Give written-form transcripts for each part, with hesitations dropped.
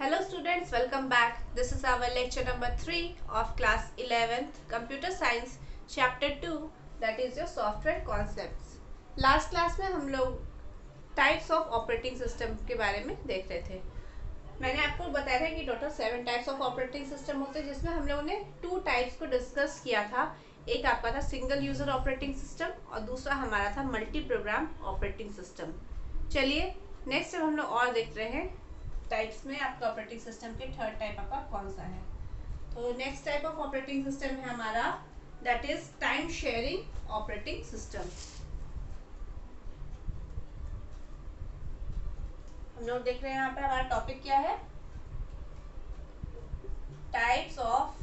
Hello students, welcome back. This is our lecture number 3 of class 11th Computer Science Chapter 2, that is your software concepts. Last class में हम लोग types of operating system के बारे में देख रहे थे. मैंने आपको बताया था कि total 7 types of operating system होते हैं, जिसमें हम लोगों ने 2 टाइप्स को डिस्कस किया था. एक आपका था सिंगल यूजर ऑपरेटिंग सिस्टम और दूसरा हमारा था मल्टी प्रोग्राम ऑपरेटिंग सिस्टम. चलिए नेक्स्ट हम लोग और देख रहे हैं टाइप्स में आपका ऑपरेटिंग सिस्टम के थर्ड टाइप आपका कौन सा है. तो next type of operating system है हमारा, that is time sharing operating system. हम लोग देख रहे हैं यहाँ पे हमारा टॉपिक क्या है, types of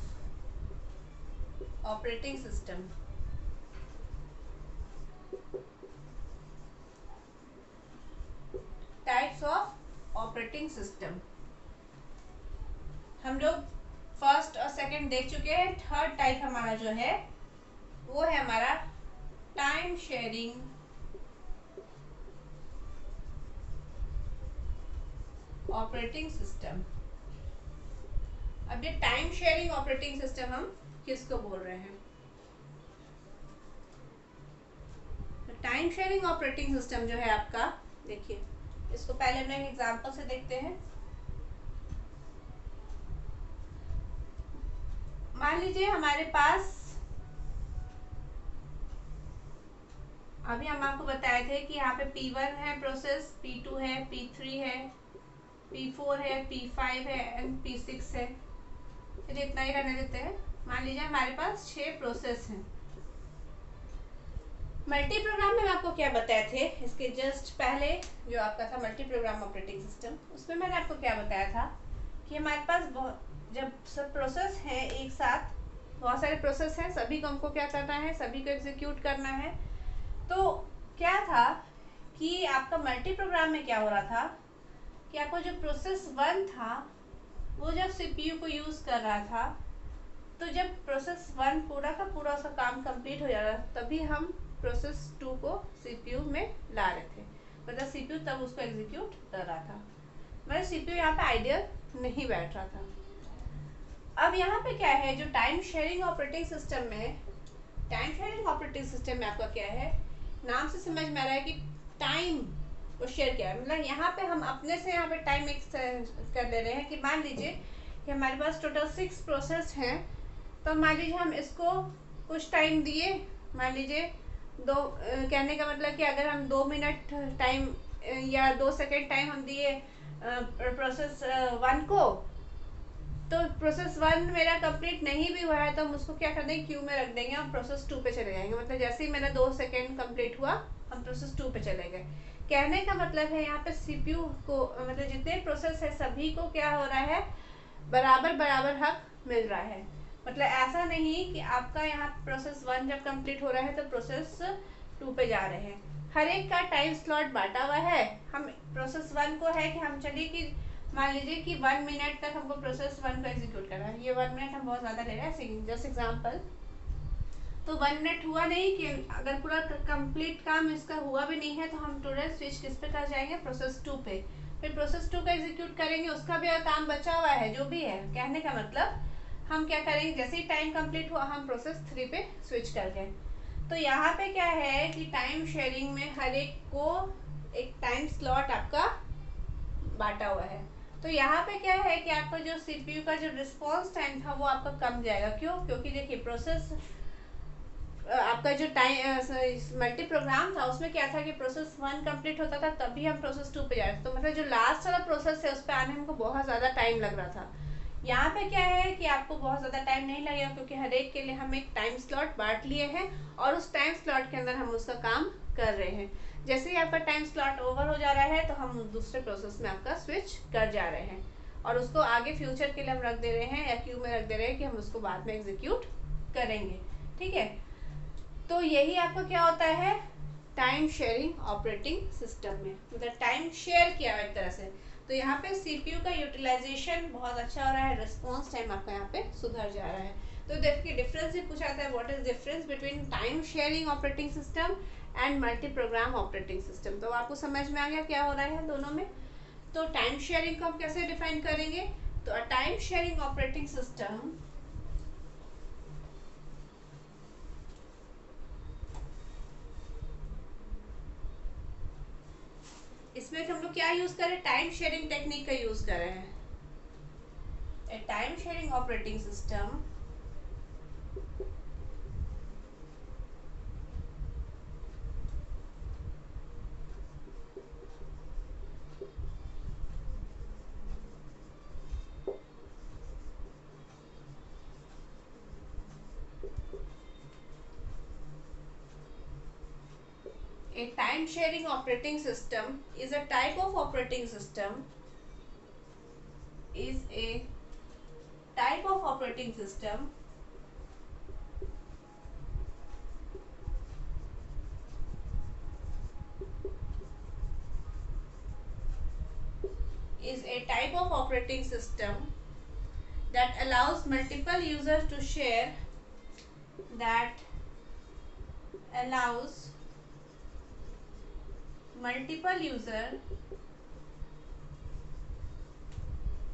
operating system. Types of operating system हम लोग फर्स्ट और सेकंड देख चुके हैं. थर्ड टाइप हमारा जो है वो है हमारा टाइम शेयरिंग ऑपरेटिंग सिस्टम. अब ये टाइम शेयरिंग ऑपरेटिंग सिस्टम हम किसको बोल रहे हैं? टाइम शेयरिंग ऑपरेटिंग सिस्टम जो है आपका, देखिए इसको पहले हम एक एग्जांपल से देखते हैं. मान लीजिए हमारे पास, अभी हम आपको बताए थे कि यहाँ पे P1 है प्रोसेस, P2 है, P3 है, P4 है, P5 है एंड P6 है. चलिए इतना ही रहने देते हैं. मान लीजिए हमारे पास 6 प्रोसेस हैं. मल्टी प्रोग्राम में आपको क्या बताए थे, इसके जस्ट पहले जो आपका था मल्टी प्रोग्राम ऑपरेटिंग सिस्टम, उसमें मैंने आपको क्या बताया था कि हमारे पास जब सब प्रोसेस हैं एक साथ, बहुत सारे प्रोसेस हैं, सभी को हमको क्या करना है, सभी को एग्जीक्यूट करना है. तो क्या था कि आपका मल्टी प्रोग्राम में क्या हो रहा था कि आपको जो प्रोसेस 1 था वो जब सीपीयू को यूज कर रहा था, तो जब प्रोसेस 1 पूरा का पूरा उसका काम कंप्लीट हो जा रहा तभी हम प्रोसेस 2 को सीपीयू में ला रहे थे. मतलब सीपीयू तब उसको एग्जीक्यूट कर रहा था, मतलब सीपीयू यहाँ पे आइडियल नहीं बैठ रहा था. अब यहाँ पे क्या है, जो टाइम शेयरिंग ऑपरेटिंग सिस्टम में, टाइम शेयरिंग ऑपरेटिंग सिस्टम में आपका क्या है, नाम से समझ में आ रहा है कि टाइम को शेयर किया है. मतलब यहाँ पे हम अपने से यहाँ पे टाइम कर ले रहे हैं कि मान लीजिए कि हमारे पास टोटल 6 प्रोसेस हैं. तो मान लीजिए हम इसको कुछ टाइम दिए, मान लीजिए कहने का मतलब कि अगर हम 2 मिनट टाइम या 2 सेकेंड टाइम हम दिए प्रोसेस 1 को, तो प्रोसेस 1 मेरा कंप्लीट नहीं भी हुआ है तो हम उसको क्या कर देंगे, क्यू में रख देंगे और प्रोसेस 2 पे चले जाएंगे. मतलब जैसे ही मेरा 2 सेकेंड कंप्लीट हुआ हम प्रोसेस 2 पे चले गए. कहने का मतलब है यहाँ पे सीपीयू को, मतलब जितने प्रोसेस है सभी को क्या हो रहा है, बराबर बराबर हक मिल रहा है. मतलब ऐसा नहीं कि आपका यहाँ प्रोसेस 1 जब कंप्लीट हो रहा है तो प्रोसेस 2 पे जा रहे हैं. हर एक का टाइम स्लॉट बांटा हुआ है. हम प्रोसेस 1 को है कि हम चलिए कि मान लीजिए कि 1 मिनट तक हमको प्रोसेस 1 को एग्जीक्यूट करना है. ये 1 मिनट हम बहुत ज़्यादा ले रहे हैं, जस्ट एग्जाम्पल. तो 1 मिनट हुआ नहीं कि अगर पूरा कंप्लीट काम इसका हुआ भी नहीं है तो हम तुरंत स्विच किस पे कर जाएंगे, प्रोसेस 2 पे. फिर प्रोसेस 2 का एग्जीक्यूट करेंगे, उसका भी काम बचा हुआ है जो भी है. कहने का मतलब हम क्या करेंगे, जैसे ही टाइम कंप्लीट हुआ हम प्रोसेस 3 पे स्विच कर गए. तो यहाँ पे क्या है कि टाइम शेयरिंग में हर एक को एक टाइम स्लॉट आपका बांटा हुआ है. तो यहाँ पे क्या है कि आपका जो सीपीयू का जो रिस्पॉन्स टाइम था वो आपका कम जाएगा. क्यों? क्योंकि देखिए प्रोसेस आपका जो टाइम मल्टी प्रोग्राम था उसमें क्या था कि प्रोसेस 1 कंप्लीट होता था तभी हम प्रोसेस 2 पे जा रहे थे. तो मतलब जो लास्ट वाला प्रोसेस है उस पर आने में हमको बहुत ज़्यादा टाइम लग रहा था. यहाँ पे क्या है कि आपको बहुत ज़्यादा टाइम नहीं लगेगा, क्योंकि हर एक के लिए हम एक टाइम स्लॉट बांट लिए हैं और उस टाइम स्लॉट के अंदर हम उसका काम कर रहे हैं. जैसे ही आपका टाइम स्लॉट ओवर हो जा रहा है तो हम दूसरे प्रोसेस में आपका स्विच कर जा रहे हैं और उसको आगे फ्यूचर के लिए हम रख दे रहे हैं या क्यू में रख दे रहे हैं कि हम उसको बाद में एग्जीक्यूट करेंगे. ठीक है, तो यही आपको क्या होता है, टाइम शेयरिंग ऑपरेटिंग सिस्टम में, मतलब टाइम शेयर किया हुआ एक तरह से. तो यहाँ पे सीपीयू का यूटिलाइजेशन बहुत अच्छा हो रहा है, रिस्पॉन्स टाइम आपका यहाँ पे सुधर जा रहा है. तो देखिए डिफरेंस भी पूछा जाता है, what is difference between time sharing operating system and multi programme operating system. तो आपको समझ में आ गया क्या हो रहा है दोनों में. तो टाइम शेयरिंग को हम कैसे डिफाइन करेंगे? तो a time sharing operating system इसमें हम लोग क्या यूज करें? टाइम शेयरिंग टेक्निक का यूज कर रहे हैं। ए time sharing operating system A time sharing operating system is a type of operating system is a type of operating system is a type of operating system that allows multiple users to share that allows multiple user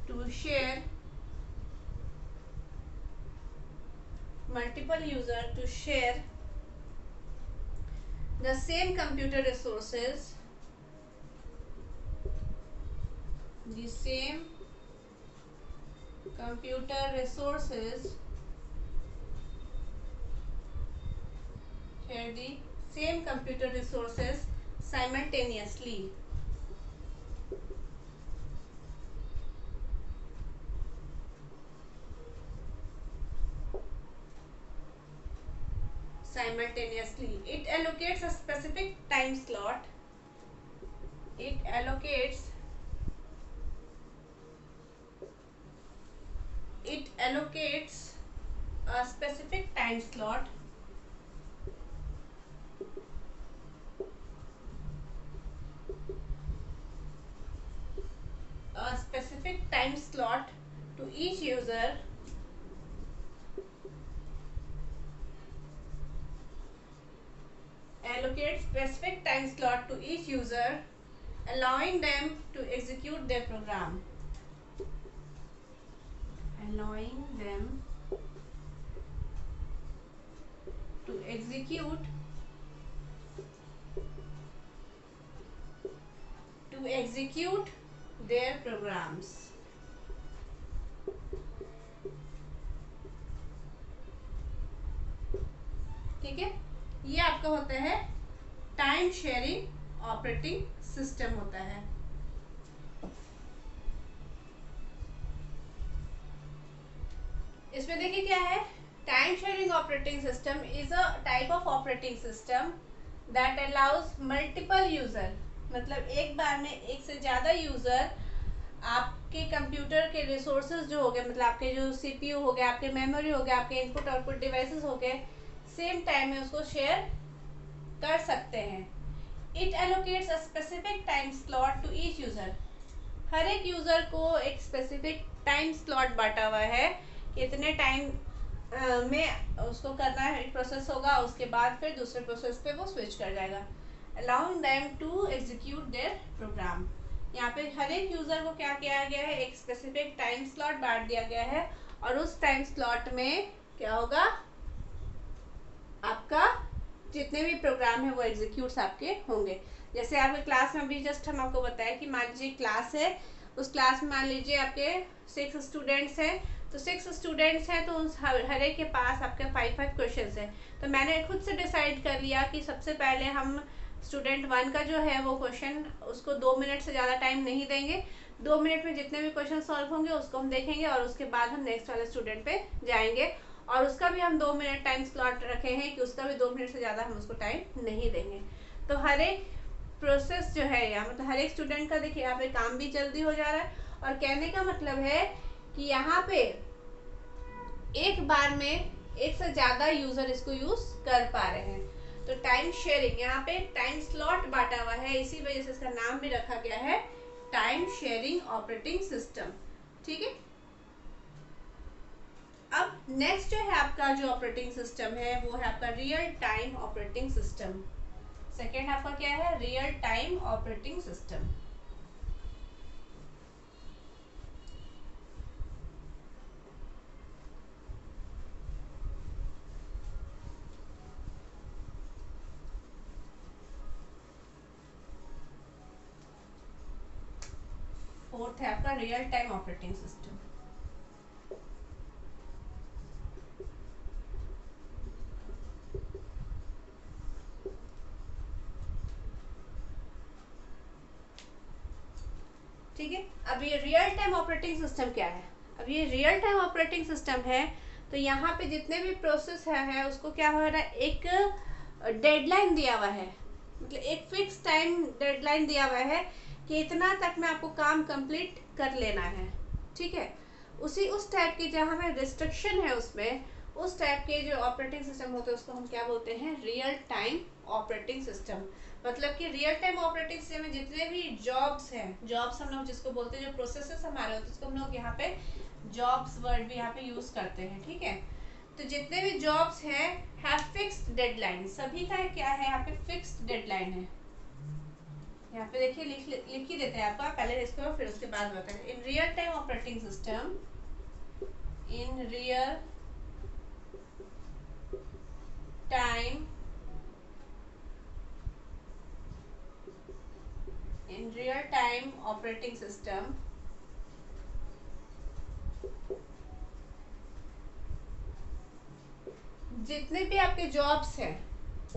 to share multiple user to share the same computer resources, the same computer resources, share the same computer resources simultaneously. Simultaneously, it allocates a specific time slot. It allocates a specific time slot to each user allowing them to execute their program. Allowing them to execute their programs. ठीक है, ये आपका होता है time sharing operating system होता है। इसमें देखिए क्या है, time sharing operating system is a type of operating system that allows multiple user, मतलब एक बार में एक से ज़्यादा यूजर आपके कंप्यूटर के रिसोर्सेज जो हो गए, मतलब आपके जो सीपीयू हो गए, आपके मेमोरी हो गए, आपके इनपुट आउटपुट डिवाइसेस हो गए, सेम टाइम में उसको शेयर कर सकते हैं। It allocates a specific time slot to each user, हर एक यूजर को एक स्पेसिफिक टाइम स्लॉट बांटा हुआ है, इतने टाइम में उसको करना है, प्रोसेस होगा, उसके बाद फिर दूसरे प्रोसेस पे वो स्विच कर जाएगा। Allowing them to execute their program, यहाँ पे हर एक यूजर को क्या किया गया है, एक स्पेसिफिक टाइम स्लॉट बांट दिया गया है, और उस टाइम स्लॉट में क्या होगा, आपका जितने भी प्रोग्राम है वो एग्जीक्यूट्स आपके होंगे। जैसे आपके क्लास में भी जस्ट हम आपको बताया कि मान लीजिए क्लास है, उस क्लास में मान लीजिए आपके 6 स्टूडेंट्स हैं, तो 6 स्टूडेंट्स हैं, तो उस हर एक के पास आपके 5 क्वेश्चंस हैं। तो मैंने खुद से डिसाइड कर लिया कि सबसे पहले हम स्टूडेंट 1 का जो है वो क्वेश्चन, उसको 2 मिनट से ज़्यादा टाइम नहीं देंगे, 2 मिनट में जितने भी क्वेश्चन सॉल्व होंगे उसको हम देखेंगे, और उसके बाद हम नेक्स्ट वाले स्टूडेंट पे जाएंगे, और उसका भी हम 2 मिनट टाइम स्लॉट रखे हैं कि उसका भी 2 मिनट से ज़्यादा हम उसको टाइम नहीं देंगे। तो हर एक प्रोसेस जो है, या मतलब हर एक स्टूडेंट का देखिए यहाँ पे काम भी जल्दी हो जा रहा है, और कहने का मतलब है कि यहाँ पे एक बार में एक से ज़्यादा यूज़र इसको यूज़ कर पा रहे हैं। तो टाइम शेयरिंग, यहाँ पे टाइम स्लॉट बांटा हुआ है, इसी वजह से इसका नाम भी रखा गया है टाइम शेयरिंग ऑपरेटिंग सिस्टम। ठीक है, अब नेक्स्ट जो है आपका जो ऑपरेटिंग सिस्टम है वो है आपका real time operating system. Second आपका क्या है, real time operating system. Fourth है आपका रियल टाइम ऑपरेटिंग सिस्टम। ठीक है, अब ये रियल टाइम ऑपरेटिंग सिस्टम क्या है? अब ये रियल टाइम ऑपरेटिंग सिस्टम है तो यहाँ पे जितने भी प्रोसेस है उसको क्या हो रहा है, एक डेडलाइन दिया हुआ है, मतलब एक फिक्स टाइम डेडलाइन दिया हुआ है कि इतना तक में आपको काम कंप्लीट कर लेना है। ठीक है, उस टाइप की जहाँ में रिस्ट्रिक्शन है उसमें, उस टाइप के जो ऑपरेटिंग सिस्टम होते हैं उसको हम क्या बोलते हैं, रियल टाइम ऑपरेटिंग सिस्टम। मतलब कि रियल टाइम ऑपरेटिंग सिस्टम में जितने भी जॉब्स हैं, जॉब्स हम लोग जिसको बोलते हैं, जो प्रोसेसेस हमारे होते हैं उसको हम लोग यहाँ पे जॉब्स वर्ड भी यहाँ पे यूज करते हैं। ठीक है, तो जितने भी जॉब्स हैं हैव फिक्स्ड डेडलाइन, सभी का क्या है यहाँ पे फिक्स्ड डेडलाइन है। यहाँ पे देखिए लिख ही देते हैं आपका, पहले इसको फिर उसके बाद बताएं। In real time operating system, in real time, in real time operating system जितने भी आपके जॉब्स हैं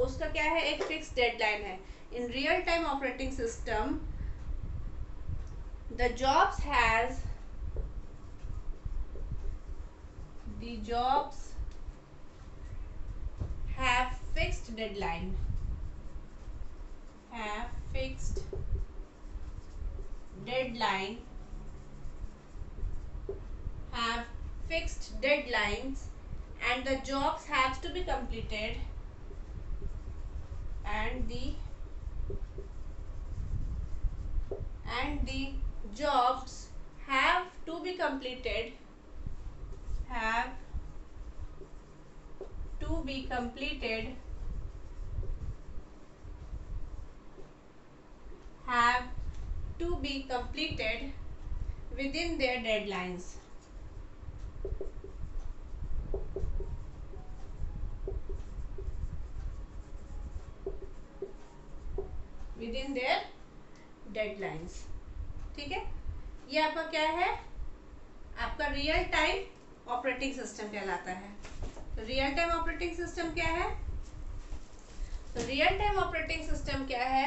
उसका क्या है, एक फिक्स डेडलाइन है। In real time operating system the jobs have fixed deadline, have fixed deadline, have fixed deadlines, and the jobs have to be completed, and the jobs have to be completed, have to be completed, have to be completed within their deadlines, within their deadlines। ठीक है, ये आपका क्या है, आपका real time operating system कहलाता है। तो रियल टाइम ऑपरेटिंग सिस्टम क्या है, तो रियल टाइम ऑपरेटिंग सिस्टम क्या है,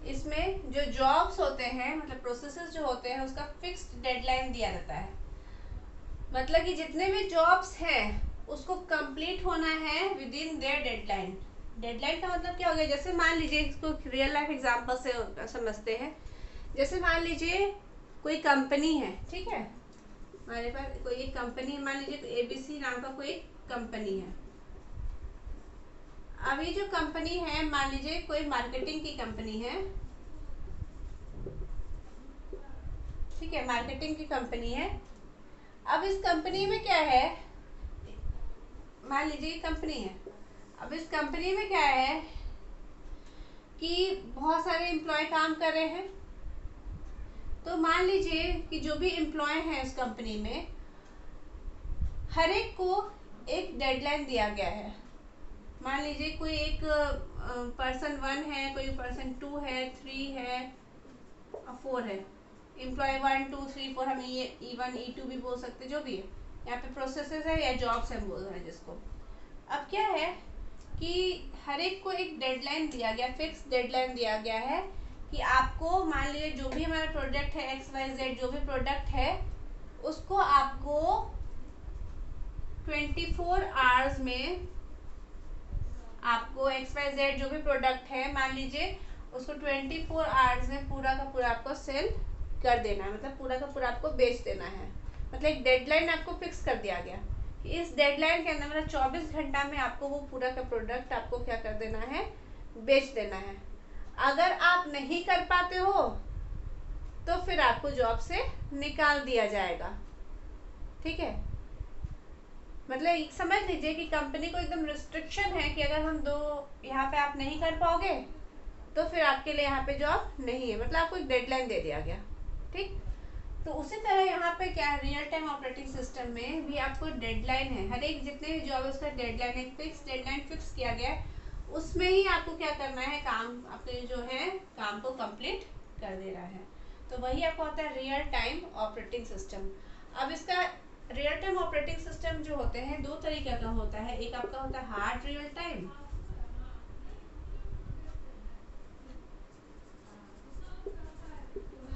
इसमें जो जॉब्स होते हैं, मतलब प्रोसेसेस जो होते हैं, उसका फिक्स्ड डेडलाइन दिया जाता है। मतलब कि जितने भी जॉब्स हैं उसको कंप्लीट होना है with in their deadline. Deadline का मतलब क्या हो गया, जैसे मान लीजिए, इसको रियल लाइफ एग्जांपल से समझते हैं। जैसे मान लीजिए कोई कंपनी है, ठीक है, हमारे पास कोई एक कंपनी, मान लीजिए ABC नाम का कोई कंपनी है। अब ये जो कंपनी है, मान लीजिए कोई मार्केटिंग की कंपनी है, ठीक है, मार्केटिंग की कंपनी है। अब इस कंपनी में क्या है, मान लीजिए कंपनी है, अब इस कंपनी में क्या है कि बहुत सारे एम्प्लॉय काम कर रहे हैं। तो मान लीजिए कि जो भी एम्प्लॉय हैं इस कंपनी में, हर एक को एक डेडलाइन दिया गया है। मान लीजिए कोई एक पर्सन 1 है, कोई पर्सन 2 है, 3 है और 4 है। एम्प्लॉय 1 2 3 4 हम ये E1 E2 भी बोल सकते, जो भी है। यहाँ पे प्रोसेसेस है या जॉब्स हम बोल रहे हैं जिसको। अब क्या है कि हर एक को एक डेडलाइन दिया गया, फिक्स डेडलाइन दिया गया है कि आपको, मान लीजिए जो भी हमारा प्रोडक्ट है XYZ, जो भी प्रोडक्ट है उसको आपको 24 आवर्स में, आपको XYZ जो भी प्रोडक्ट है, मान लीजिए उसको 24 आवर्स में पूरा का पूरा आपको सेल कर देना है, मतलब पूरा का पूरा आपको बेच देना है। मतलब एक डेडलाइन आपको फिक्स कर दिया गया कि इस डेडलाइन के अंदर, मतलब 24 घंटा में आपको वो पूरा का प्रोडक्ट आपको क्या कर देना है, बेच देना है। अगर आप नहीं कर पाते हो तो फिर आपको जॉब से निकाल दिया जाएगा। ठीक है, मतलब समझ लीजिए कि कंपनी को एकदम रिस्ट्रिक्शन है कि अगर हम यहाँ पे आप नहीं कर पाओगे तो फिर आपके लिए यहाँ पे जॉब नहीं है, मतलब आपको एक डेडलाइन दे दिया गया। ठीक, तो उसी तरह यहाँ पे क्या है, रियल टाइम ऑपरेटिंग सिस्टम में भी आपको डेडलाइन है। हर एक जितने भी जॉब है उसका डेडलाइन, एक फिक्स डेडलाइन फिक्स किया गया है, उसमें ही आपको क्या करना है, काम अपने जो है काम को कंप्लीट कर देना है। तो वही आपका होता है रियल टाइम ऑपरेटिंग सिस्टम। अब इसका रियल टाइम ऑपरेटिंग सिस्टम जो होते हैं दो तरीके का होता है, एक आपका होता है hard real time,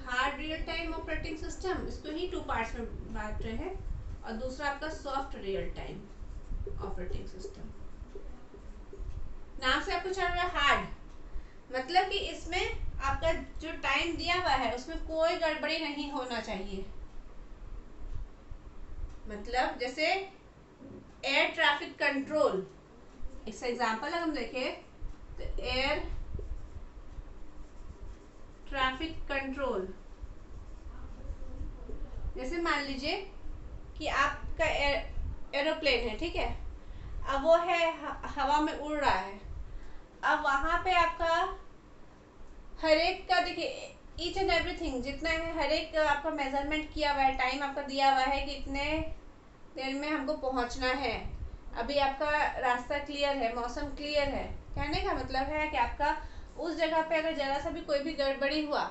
hard real time operating system, इसको ही टू पार्ट्स में बांट रहे हैं, और दूसरा आपका soft real time operating system. नाम से आपको चल रहा है हार्ड, मतलब कि इसमें आपका जो टाइम दिया हुआ है उसमें कोई गड़बड़ी नहीं होना चाहिए। मतलब जैसे एयर ट्रैफिक कंट्रोल, इसका एग्जांपल अगर हम देखें तो एयर ट्रैफिक कंट्रोल, जैसे मान लीजिए कि आपका एरोप्लेन है, ठीक है, अब वो है हवा में उड़ रहा है, अब वहां पे आपका हर एक का देखिए ईच एंड एवरीथिंग जितना है हर एक आपका मेजरमेंट किया हुआ है, टाइम आपका दिया हुआ है कि इतने देर में हमको पहुंचना है, अभी आपका रास्ता क्लियर है, मौसम क्लियर है। कहने का मतलब है कि आपका उस जगह पे अगर जरा सा भी कोई भी गड़बड़ी हुआ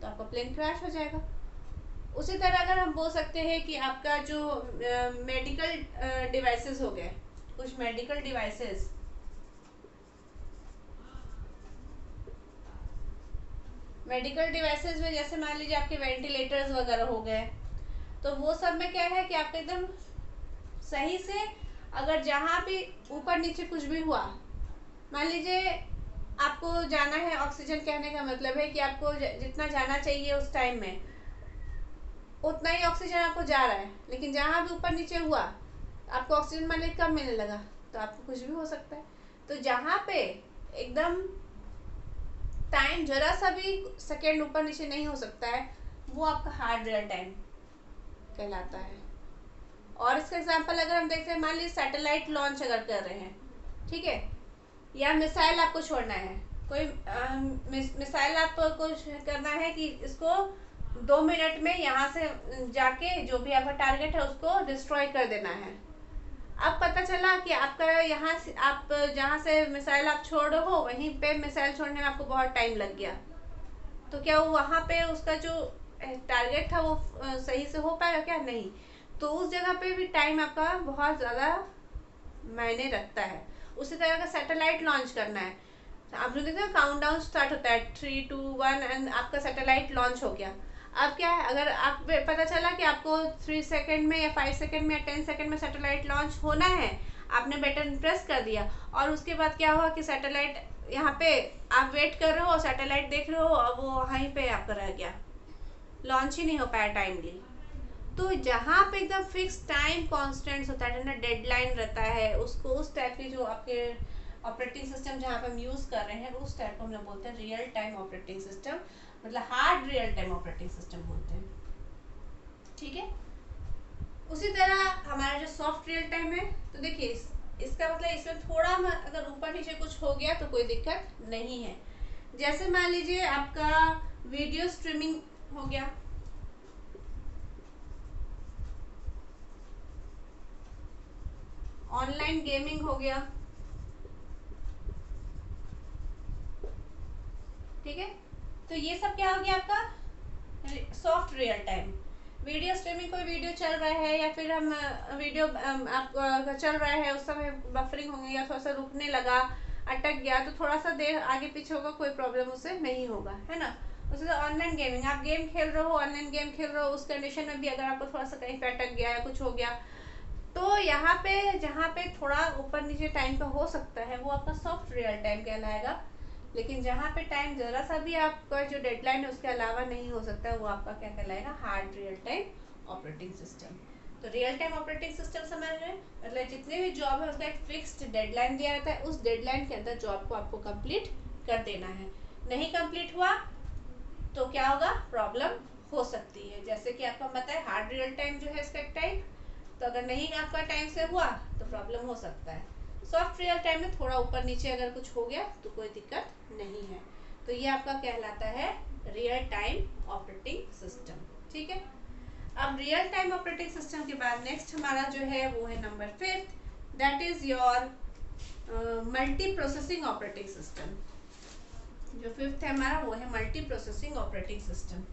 तो आपका प्लेन क्रैश हो जाएगा। उसी तरह अगर हम बोल सकते हैं कि आपका जो मेडिकल डिवाइसेस हो गए, कुछ मेडिकल डिवाइसेस, मेडिकल डिवाइसेस में जैसे मान लीजिए आपके वेंटिलेटर्स वगैरह हो गए, तो वो सब में क्या है कि आपका एकदम सही से अगर जहाँ भी ऊपर नीचे कुछ भी हुआ, मान लीजिए आपको जाना है ऑक्सीजन, कहने का मतलब है कि आपको जितना जाना चाहिए उस टाइम में उतना ही ऑक्सीजन आपको जा रहा है, लेकिन जहाँ भी ऊपर नीचे हुआ आपको ऑक्सीजन मान लीजिए कम मिलने लगा तो आपको कुछ भी हो सकता है। तो जहाँ पे एकदम टाइम जरा सा भी सेकेंड ऊपर नीचे नहीं हो सकता है वो आपका हार्ड रियल टाइम कहलाता है। और इसका एग्जांपल अगर हम देखते हैं, मान लीजिए सैटेलाइट लॉन्च अगर कर रहे हैं, ठीक है, या मिसाइल आपको छोड़ना है, कोई मिसाइल आपको करना है कि इसको 2 मिनट में यहाँ से जाके जो भी आपका टारगेट है उसको डिस्ट्रॉय कर देना है। अब पता चला कि आपका यहाँ से आप जहाँ से मिसाइल आप छोड़ रहे हो वहीं पे मिसाइल छोड़ने में आपको बहुत टाइम लग गया, तो क्या वो वहाँ पे उसका जो टारगेट था वो सही से हो पाएगा क्या? नहीं। तो उस जगह पे भी टाइम आपका बहुत ज़्यादा मायने रखता है। उसी तरह का सैटेलाइट लॉन्च करना है, आप जो देखते हैं काउंटडाउन स्टार्ट होता है 3 2 1 एंड आपका सैटेलाइट लॉन्च हो गया। अब क्या है, अगर आप पता चला कि आपको 3 सेकंड में या 5 सेकंड में या 10 सेकंड में सैटेलाइट लॉन्च होना है, आपने बटन प्रेस कर दिया और उसके बाद क्या हुआ कि सैटेलाइट यहाँ पे आप वेट कर रहे हो, सैटेलाइट देख रहे हो, अब वो वहीं पे आपका रह गया, लॉन्च ही नहीं हो पाया टाइमली। तो जहाँ पे एकदम फिक्स टाइम कॉन्स्टेंट्स होता है ना, डेडलाइन रहता है, उसको उस टाइप के जो आपके ऑपरेटिंग सिस्टम जहाँ पे हम यूज़ कर रहे हैं उस टाइप को हम लोग बोलते हैं रियल टाइम ऑपरेटिंग सिस्टम, मतलब hard real time operating system बोलते हैं, ठीक है। उसी तरह हमारा जो सॉफ्ट रियल टाइम है, तो देखिए इसका मतलब इसमें थोड़ा अगर ऊपर नीचे कुछ हो गया तो कोई दिक्कत नहीं है। जैसे मान लीजिए आपका वीडियो स्ट्रीमिंग हो गया, ऑनलाइन गेमिंग हो गया, ठीक है, तो ये सब क्या हो गया आपका soft real time. Video streaming, कोई वीडियो चल रहा है या फिर हम वीडियो आप चल रहा है उस समय बफरिंग होंगे या थोड़ा सा रुकने लगा, अटक गया, तो थोड़ा सा देर आगे पीछे होगा, कोई प्रॉब्लम उससे नहीं होगा, है ना। उसी तरह ऑनलाइन गेमिंग, आप गेम खेल रहे हो, ऑनलाइन गेम खेल रहे हो, उस कंडीशन में भी अगर आपको थोड़ा सा कहीं पे अटक गया या कुछ हो गया, तो यहाँ पे जहाँ पे थोड़ा ऊपर नीचे टाइम का हो सकता है वो आपका सॉफ्ट रियल टाइम कहलाएगा, लेकिन जहाँ पे टाइम जरा सा भी आपका जो डेडलाइन है उसके अलावा नहीं हो सकता है वो आपका क्या कहलाएगा, hard real time operating system. तो रियल टाइम ऑपरेटिंग सिस्टम समझ रहे हैं, मतलब जितने भी जॉब है उसका एक फिक्स्ड डेडलाइन दिया रहता है, उस डेडलाइन के अंदर जॉब को आपको कंप्लीट कर देना है। नहीं कंप्लीट हुआ तो क्या होगा, प्रॉब्लम हो सकती है। जैसे कि आपको पता है हार्ड रियल टाइम जो है इसका एक टाइप, तो अगर नहीं आपका टाइम से हुआ तो प्रॉब्लम हो सकता है। सॉफ्ट रियल टाइम में थोड़ा ऊपर नीचे अगर कुछ हो गया तो कोई दिक्कत नहीं है। तो ये आपका कहलाता है रियल टाइम ऑपरेटिंग सिस्टम, ठीक है। अब रियल टाइम ऑपरेटिंग सिस्टम के बाद नेक्स्ट हमारा जो है वो है number 5, that is your multi processing operating system. जो 5th है हमारा वो है multi processing operating system.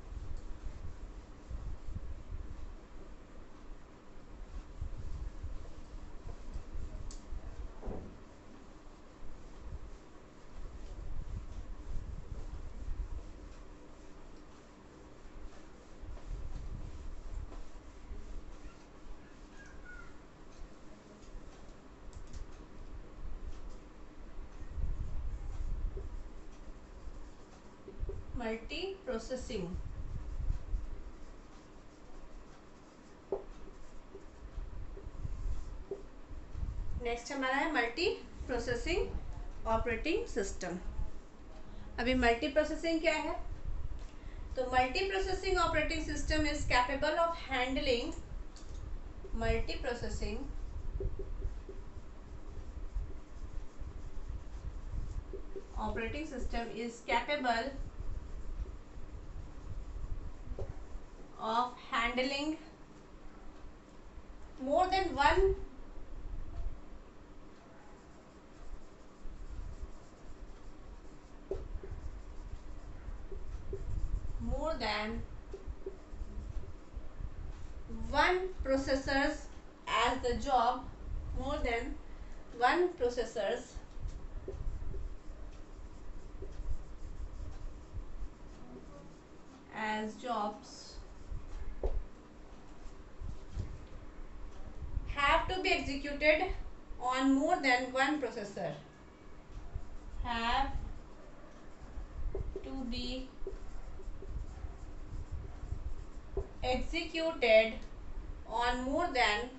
Multi processing. Next हमारा है मल्टी प्रोसेसिंग ऑपरेटिंग सिस्टम। अभी मल्टी प्रोसेसिंग क्या है? तो multi processing operating system is capable of handling multi processing operating system is capable of handling more than one processors as the job, more than one processors as jobs have to be executed on more than one processor, have to be executed on more than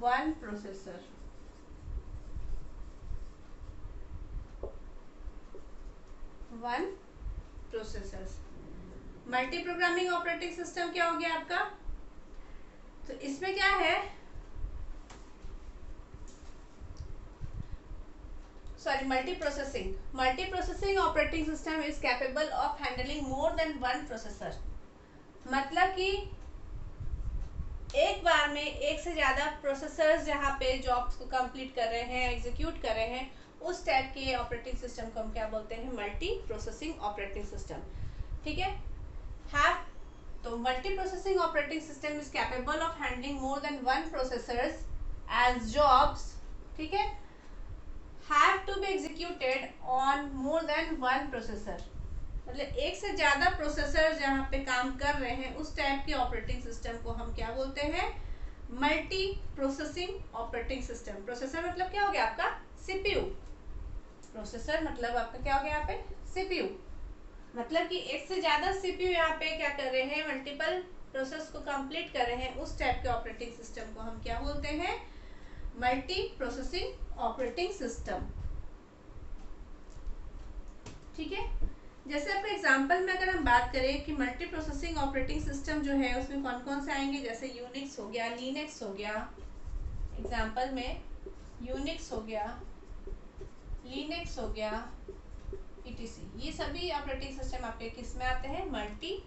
one processor. One processors. Multi programming operating system क्या हो गया आपका? तो इसमें क्या है, sorry multi processing operating system is capable of handling more than one processor. मतलब कि एक बार में एक से ज्यादा प्रोसेसर्स जहाँ पे जॉब्स को कंप्लीट कर रहे हैं, एग्जीक्यूट कर रहे हैं, उस टाइप के ऑपरेटिंग सिस्टम को हम क्या बोलते हैं? Multi processing operating system. ठीक है। हैव तो multi processing operating system is capable of handling more than one processors as jobs. ठीक है। Have to be executed on more than one processor, मतलब एक से ज्यादा प्रोसेसर जहाँ पे काम कर रहे हैं उस टाइप के ऑपरेटिंग सिस्टम को हम क्या बोलते हैं? Multi processing operating system. Processor मतलब क्या हो गया आपका? सीपीयू। प्रोसेसर मतलब आपका क्या हो गया यहाँ पे? सीपीयू। मतलब कि एक से ज्यादा सीपीयू यहाँ पे क्या कर रहे हैं? मल्टीपल प्रोसेस को कंप्लीट कर रहे हैं, उस टाइप के ऑपरेटिंग सिस्टम को हम क्या बोलते हैं? Multi processing operating system. ठीक है। जैसे आपको एग्जांपल में अगर हम बात करें कि मल्टी प्रोसेसिंग ऑपरेटिंग सिस्टम जो है उसमें कौन कौन से आएंगे, जैसे यूनिक्स हो गया, लिनक्स हो गया। एग्जांपल में यूनिक्स हो गया, लिनक्स हो गया, ईटीसी, ये सभी ऑपरेटिंग सिस्टम आपके किस में आते हैं? Multi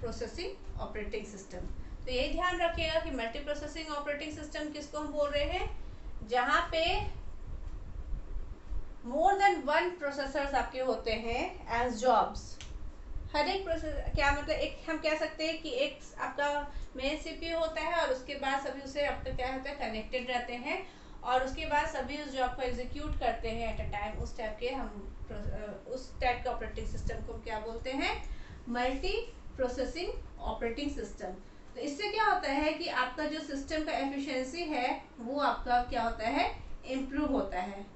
processing operating system. तो ये ध्यान रखिएगा कि मल्टी प्रोसेसिंग ऑपरेटिंग सिस्टम किसको हम बोल रहे हैं? जहाँ पे मोर देन वन प्रोसेसर्स आपके होते हैं एज जॉब्स। हर एक प्रोसेसर क्या मतलब, एक हम कह सकते हैं कि एक आपका मेन सीपीयू होता है और उसके बाद सभी उसे आपका क्या होता है? कनेक्टेड रहते हैं और उसके बाद सभी उस जॉब को एग्जीक्यूट करते हैं एट अ टाइम। उस टाइप के हम उस टाइप के ऑपरेटिंग सिस्टम को क्या बोलते हैं? Multi processing operating system. तो इससे क्या होता है कि आपका जो सिस्टम का एफिशिएंसी है वो आपका क्या होता है? इम्प्रूव होता है।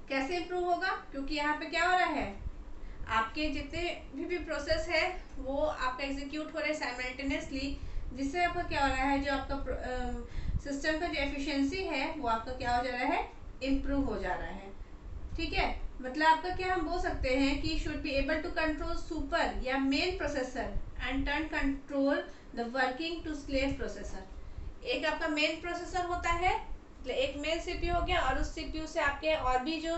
कैसे इम्प्रूव होगा? क्योंकि यहाँ पे क्या हो रहा है? आपके जितने भी प्रोसेस है वो आपका एग्जीक्यूट हो रहे हैं साइमल्टेनियसली, जिससे आपका क्या हो रहा है? जो आपका सिस्टम का जो एफिशिएंसी है वो आपका क्या हो जा रहा है? इम्प्रूव हो जा रहा है। ठीक है। मतलब आपका क्या हम बोल सकते हैं कि should be able to control super या main processor and turn control the working to slave processor. एक आपका मेन प्रोसेसर होता है, एक मेन सीपीयू हो गया और उस सीपीयू से आपके और भी जो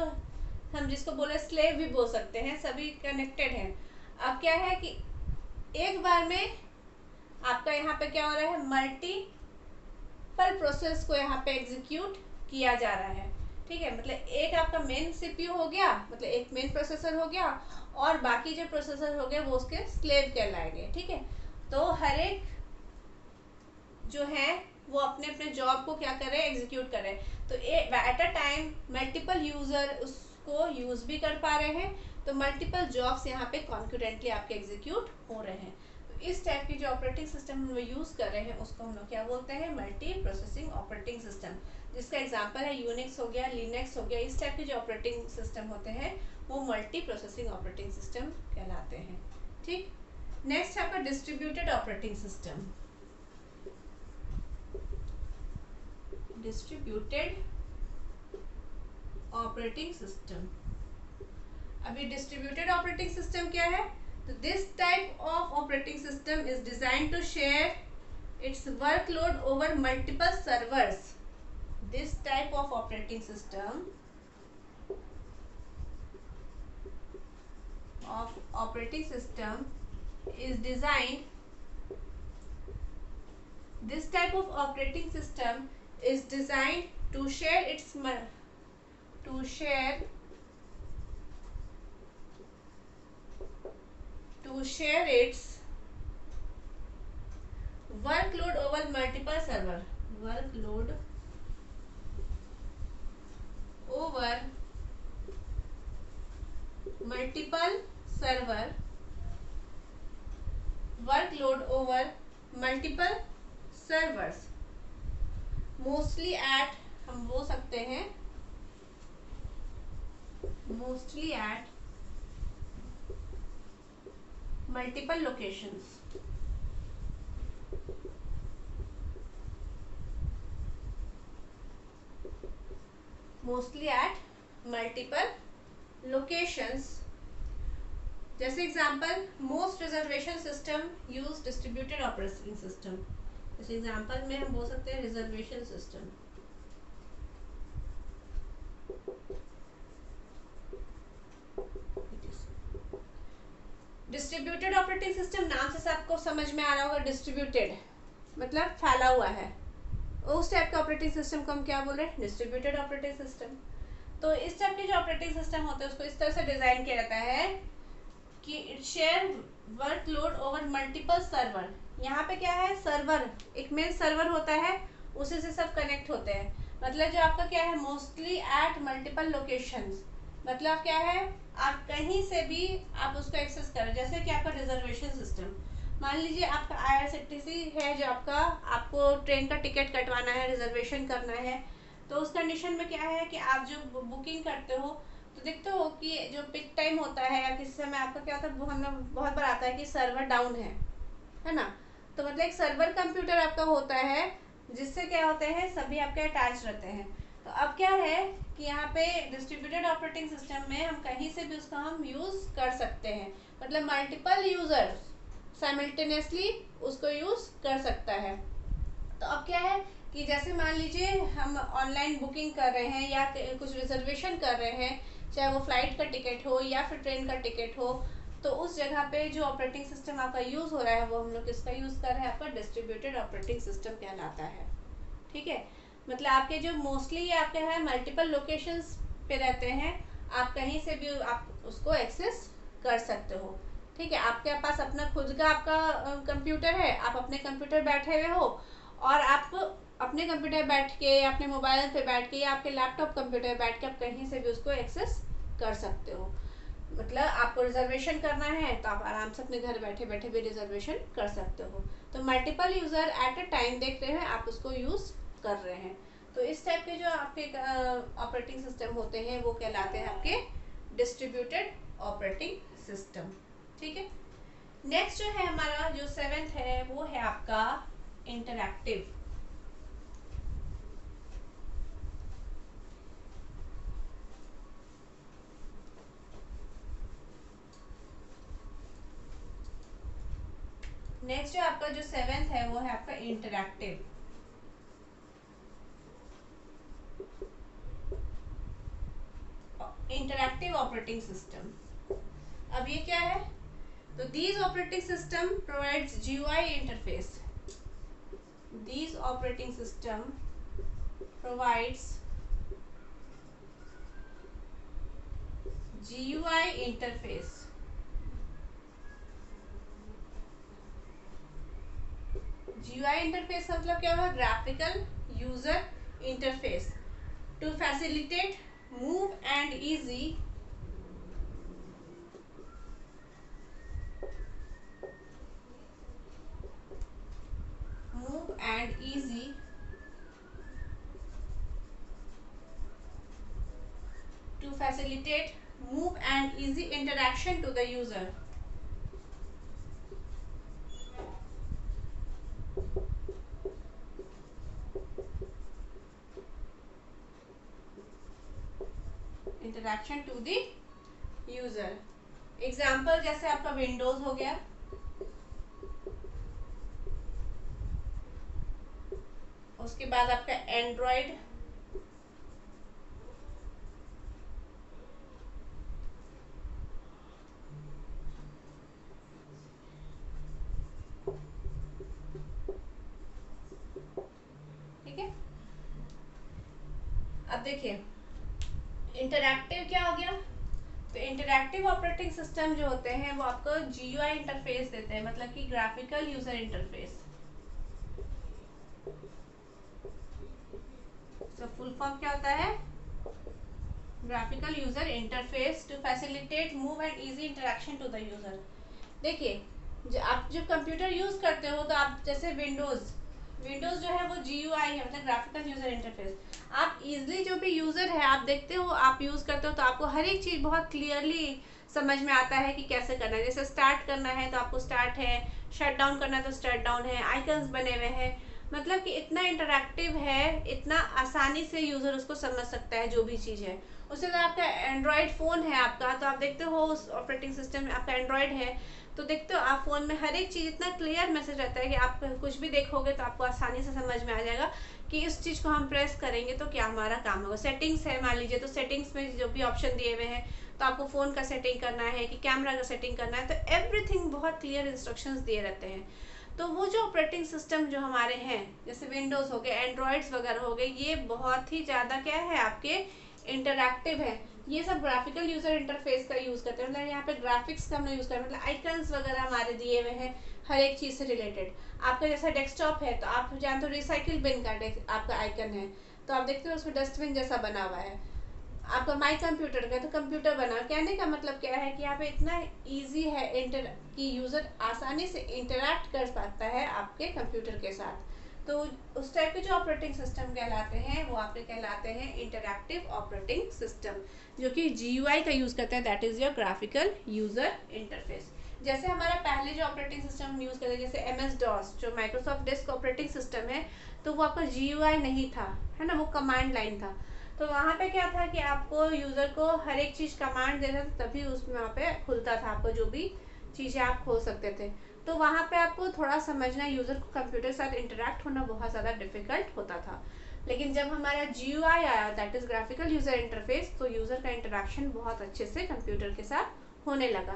हम जिसको बोले स्लेव भी बोल सकते हैं, सभी कनेक्टेड हैं। अब क्या है कि एक बार में आपका यहाँ पे क्या हो रहा है? मल्टीपल प्रोसेस को यहाँ पे एग्जीक्यूट किया जा रहा है। ठीक है। मतलब एक आपका मेन सीपीयू हो गया, मतलब एक मेन प्रोसेसर हो गया और बाकी जो प्रोसेसर हो गए वो उसके स्लेव कहलाएंगे। ठीक है। तो हर एक जो है वो अपने अपने जॉब को क्या करे? एग्जीक्यूट करे। तो at a time multiple user उसको यूज भी कर पा रहे हैं, तो मल्टीपल जॉब्स यहाँ पे कॉन्क्यूरेंटली आपके एग्जीक्यूट हो रहे हैं। तो इस टाइप की जो ऑपरेटिंग सिस्टम हम यूज कर रहे हैं उसको हम लोग क्या बोलते हैं? Multi processing operating system. जिसका एग्जांपल है यूनिक्स हो गया, लिनक्स हो गया, इस टाइप के जो ऑपरेटिंग सिस्टम होते हैं वो मल्टी प्रोसेसिंग ऑपरेटिंग सिस्टम कहलाते हैं। ठीक, नेक्स्ट है आपका distributed operating system. Distributed operating system, अभी डिस्ट्रीब्यूटेड ऑपरेटिंग सिस्टम क्या है? तो this type of operating system is design to share its workload over multiple servers. This type of operating system is designed. This type of operating system is designed to share its workload over multiple server. Workload over multiple server. Workload over multiple servers. Mostly at, हम बोल सकते हैं mostly at multiple locations. Mostly at multiple locations. जैसे example, most reservation system use distributed operating system. इस example में हम बोल सकते हैं reservation system. Distributed operating system नाम से सबको समझ में आ रहा होगा, डिस्ट्रीब्यूटेड मतलब फैला हुआ है, उस टाइप का ऑपरेटिंग सिस्टम को हम क्या बोल रहे हैं? Distributed operating system. तो इस टाइप के जो ऑपरेटिंग सिस्टम होते हैं उसको इस तरह से डिजाइन किया जाता है कि it share workload over multiple server. यहाँ पे क्या है? सर्वर, एक मेन सर्वर होता है, उसी से सब कनेक्ट होते हैं। मतलब जो आपका क्या है, मोस्टली एट मल्टीपल लोकेशंस, मतलब क्या है, आप कहीं से भी आप उसको एक्सेस करें। जैसे कि आपका रिजर्वेशन सिस्टम, मान लीजिए आपका IRCTC है, जो आपको ट्रेन का टिकट कटवाना है, रिजर्वेशन करना है, तो उस कंडीशन में क्या है कि आप जो बुकिंग करते हो तो देखते हो कि जो पिक टाइम होता है या किसी समय आपका क्या होता है, हमें बहुत बार आता है कि सर्वर डाउन है ना। तो मतलब एक सर्वर कंप्यूटर आपका होता है जिससे क्या होते हैं, सभी आपके अटैच रहते हैं। तो अब क्या है कि यहाँ पे डिस्ट्रीब्यूटेड ऑपरेटिंग सिस्टम में हम कहीं से भी उसका हम यूज कर सकते हैं, मतलब मल्टीपल यूजर साइमल्टेनियसली उसको यूज कर सकता है। तो अब क्या है कि जैसे मान लीजिए हम ऑनलाइन बुकिंग कर रहे हैं या कुछ रिजर्वेशन कर रहे हैं, चाहे वो फ्लाइट का टिकट हो या फिर ट्रेन का टिकट हो, तो उस जगह पे जो ऑपरेटिंग सिस्टम आपका यूज हो रहा है वो हम लोग किसका यूज कर रहे हैं? आपका डिस्ट्रीब्यूटेड ऑपरेटिंग सिस्टम कहलाता है। ठीक है, मतलब आपके जो मोस्टली आपके हैं मल्टीपल लोकेशंस पे रहते हैं, आप कहीं से भी आप उसको एक्सेस कर सकते हो। ठीक है, आपके पास अपना खुद का आपका कंप्यूटर है, आप अपने कंप्यूटर बैठे हुए हो और आप अपने कंप्यूटर बैठ के, अपने मोबाइल पे बैठ के या आपके लैपटॉप कंप्यूटर बैठ के आप कहीं से भी उसको एक्सेस कर सकते हो। मतलब आपको रिजर्वेशन करना है तो आप आराम से अपने घर बैठे बैठे भी रिजर्वेशन कर सकते हो। तो multiple user at a time देख रहे हैं, आप उसको यूज कर रहे हैं। तो इस टाइप के जो आपके ऑपरेटिंग सिस्टम होते हैं वो कहलाते हैं आपके डिस्ट्रीब्यूटेड ऑपरेटिंग सिस्टम। ठीक है, नेक्स्ट जो है हमारा जो 7th है वो है आपका इंटरैक्टिव। नेक्स्ट जो आपका जो 7th है वो है आपका इंटरैक्टिव। इंटरैक्टिव ऑपरेटिंग सिस्टम, अब ये क्या है? तो these operating system provides GUI interface. These operating system provides GUI interface. GUI interface का मतलब क्या हुआ? Graphical user interface to facilitate move and easy to facilitate move and easy interaction to the user. Interaction to the user. Example जैसे आपका Windows हो गया, उसके बाद आपका एंड्रॉयड, ठीक है। अब देखिए इंटरैक्टिव क्या हो गया, तो इंटरैक्टिव ऑपरेटिंग सिस्टम जो होते हैं वो आपको GUI इंटरफेस देते हैं, मतलब कि ग्राफिकल यूजर इंटरफेस। तो फुल फॉर्म क्या होता है, graphical user interface to facilitate move and easy interaction to the user. देखिए आप जब कंप्यूटर यूज करते हो तो आप जैसे विंडोज जो है वो GUI है, मतलब ग्राफिकल यूजर इंटरफेस। आप इजिली जो भी यूजर है आप देखते हो, आप यूज करते हो तो आपको हर एक चीज बहुत क्लियरली समझ में आता है कि कैसे करना है। जैसे स्टार्ट करना है तो आपको स्टार्ट है, शट डाउन करना है तो शट डाउन है, आइकन्स बने हुए हैं, मतलब कि इतना इंटरैक्टिव है, इतना आसानी से यूजर उसको समझ सकता है जो भी चीज़ है। उससे अगर आपका एंड्रॉयड फ़ोन है आपका, तो आप देखते हो उस ऑपरेटिंग सिस्टम में आपका एंड्रॉयड है, तो देखते हो आप फ़ोन में हर एक चीज़ इतना क्लियर मैसेज रहता है कि आप कुछ भी देखोगे तो आपको आसानी से समझ में आ जाएगा कि इस चीज़ को हम प्रेस करेंगे तो क्या हमारा काम होगा। सेटिंग्स है मान लीजिए, तो सेटिंग्स में जो भी ऑप्शन दिए हुए हैं, तो आपको फ़ोन का सेटिंग करना है कि कैमरा का सेटिंग करना है, तो एवरीथिंग बहुत क्लियर इंस्ट्रक्शंस दिए रहते हैं। तो वो जो ऑपरेटिंग सिस्टम जो हमारे हैं, जैसे विंडोज़ हो गए, एंड्रॉयड्स वगैरह हो गए, ये बहुत ही ज़्यादा क्या है आपके इंटरैक्टिव है। ये सब ग्राफिकल यूजर इंटरफेस का यूज़ करते हैं, मतलब यहाँ पे ग्राफिक्स का हमने यूज़ कर, मतलब आइकन्स वगैरह हमारे दिए हुए हैं हर एक चीज़ से रिलेटेड। आपका जैसा डेस्कटॉप है तो आप जानते हो रिसाइकिल बिन का आपका आइकन है, तो आप देखते हो उसमें डस्टबिन जैसा बना हुआ है। आपका माई कंप्यूटर का तो कंप्यूटर बना, कहने का मतलब क्या है कि यहाँ पे इतना इजी है कि यूज़र आसानी से इंटरैक्ट कर सकता है आपके कंप्यूटर के साथ। तो उस टाइप के जो ऑपरेटिंग सिस्टम कहलाते हैं वो आपके कहलाते हैं इंटरैक्टिव ऑपरेटिंग सिस्टम, जो कि GUI का यूज़ करता है, that is your graphical user interface. जैसे हमारा पहले जो ऑपरेटिंग सिस्टम हम यूज़ करते हैं, जैसे MS-DOS जो माइक्रोसॉफ्ट डिस्क ऑपरेटिंग सिस्टम है, तो वो आपका GUI नहीं था, है ना, वो कमांड लाइन था। तो वहाँ पे क्या था कि आपको यूज़र को हर एक चीज़ कमांड देना था, तभी उसमें वहाँ पे खुलता था, आपको जो भी चीज़ें आप खोल सकते थे। तो वहाँ पे आपको थोड़ा समझना, यूज़र को कंप्यूटर के साथ इंटरेक्ट होना बहुत ज़्यादा डिफिकल्ट होता था। लेकिन जब हमारा GUI आया, that is graphical user interface, तो यूज़र का इंटरेक्शन बहुत अच्छे से कंप्यूटर के साथ होने लगा,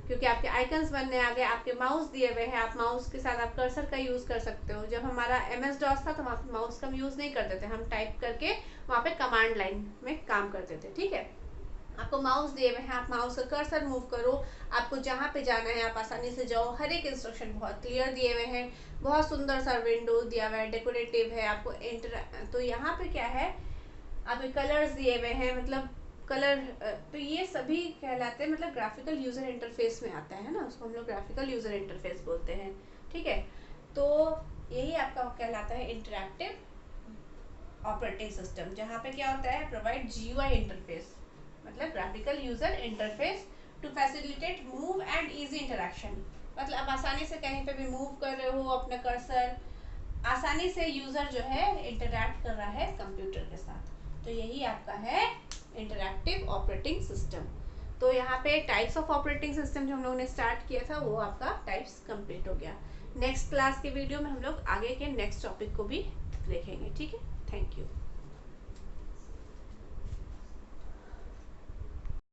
क्योंकि आपके आइकन्स बनने आ गए, आपके माउस दिए हुए हैं, आप माउस के साथ आप कर्सर का यूज़ कर सकते हो। जब हमारा MS-DOS था तो वहाँ पे माउस का यूज़ नहीं करते थे, हम टाइप करके वहाँ पे कमांड लाइन में काम करते थे, ठीक है। आपको माउस दिए हुए हैं, आप माउस का कर्सर मूव करो, आपको जहाँ पे जाना है आप आसानी से जाओ, हर एक इंस्ट्रक्शन बहुत क्लियर दिए हुए हैं, बहुत सुंदर सा विंडोज दिया हुआ है, डेकोरेटिव है, आपको तो यहाँ पे क्या है, आपके कलर्स दिए हुए हैं, मतलब कलर, तो ये सभी कहलाते हैं, मतलब ग्राफिकल यूज़र इंटरफेस में आता है ना, उसको हम लोग ग्राफिकल यूज़र इंटरफेस बोलते हैं, ठीक है। तो यही आपका कहलाता है इंटरैक्टिव ऑपरेटिंग सिस्टम, जहाँ पे क्या होता है, प्रोवाइड GUI इंटरफेस, मतलब graphical user interface to facilitate move and easy interaction, मतलब आप आसानी से कहीं पे भी मूव कर रहे हो अपना कर्सर, आसानी से यूज़र जो है इंटरैक्ट कर रहा है कंप्यूटर के साथ। तो यही आपका है इंटरैक्टिव ऑपरेटिंग सिस्टम। तो यहाँ पे टाइप्स ऑफ ऑपरेटिंग सिस्टम जो हम लोगों ने स्टार्ट किया था वो आपका टाइप्स कंप्लीट हो गया। नेक्स्ट क्लास के वीडियो में हम लोग आगे के नेक्स्ट टॉपिक को भी देखेंगे, ठीक है। Thank you.